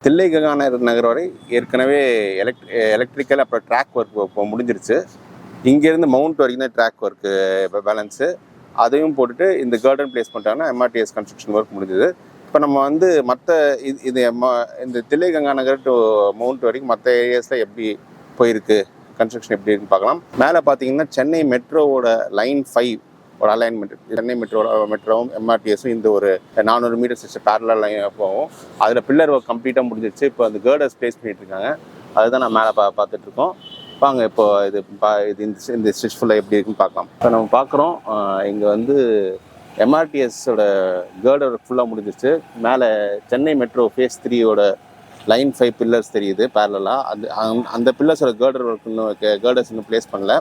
தில்லை கங்கா நகர் வரை ஏற்கனவே எலக்ட்ரிக்கல் அப்புறம் ட்ராக் ஒர்க் இப்போ முடிஞ்சிருச்சு. இங்கேருந்து மவுண்ட் வரைக்கும் தான் ட்ராக் ஒர்க்கு இப்போ பேலன்ஸு. அதையும் போட்டுட்டு இந்த கார்டன் பிளேஸ் பண்ணிட்டாங்கன்னா எம்ஆர்டிஎஸ் கன்ஸ்ட்ரக்ஷன் ஒர்க் முடிஞ்சுது. இப்போ நம்ம வந்து மற்ற இந்த தில்லை கங்கா நகர் டு மவுண்ட் வரைக்கும் மற்ற ஏரியாஸில் எப்படி போயிருக்கு, கன்ஸ்ட்ரக்ஷன் எப்படி இருக்குன்னு பார்க்கலாம். மேலே பார்த்தீங்கன்னா சென்னை மெட்ரோவோட லைன் 5 ஒரு அலைன்மெண்ட், சென்னை மெட்ரோவும் எம்ஆர்டிஎஸும் இந்த ஒரு 400 மீட்டர்ஸ் பேரலல் லைன் போகும். அதில் பில்லர் ஒர்க் கம்ப்ளீட்டாக முடிஞ்சிருச்சு. இப்போ அந்த கேர்டர்ஸ் பிளேஸ் பண்ணிட்டு இருக்காங்க. அதுதான் நான் மேலே பார்த்துட்ருக்கோம். வாங்க இப்போ இது இந்த ஸ்டிச் ஃபுல்லாக எப்படி இருக்குன்னு பார்க்கலாம். இப்போ நம்ம பார்க்குறோம் இங்கே வந்து எம்ஆர்டிஎஸோட கேர்டர் ஃபுல்லாக முடிஞ்சிருச்சு. மேலே சென்னை மெட்ரோ ஃபேஸ் 3யோட லைன் 5 பில்லர்ஸ் தெரியுது பேரலாக. அந்த பில்லர்ஸோட கேர்டர்ஸ் இன்னும் பிளேஸ் பண்ணல.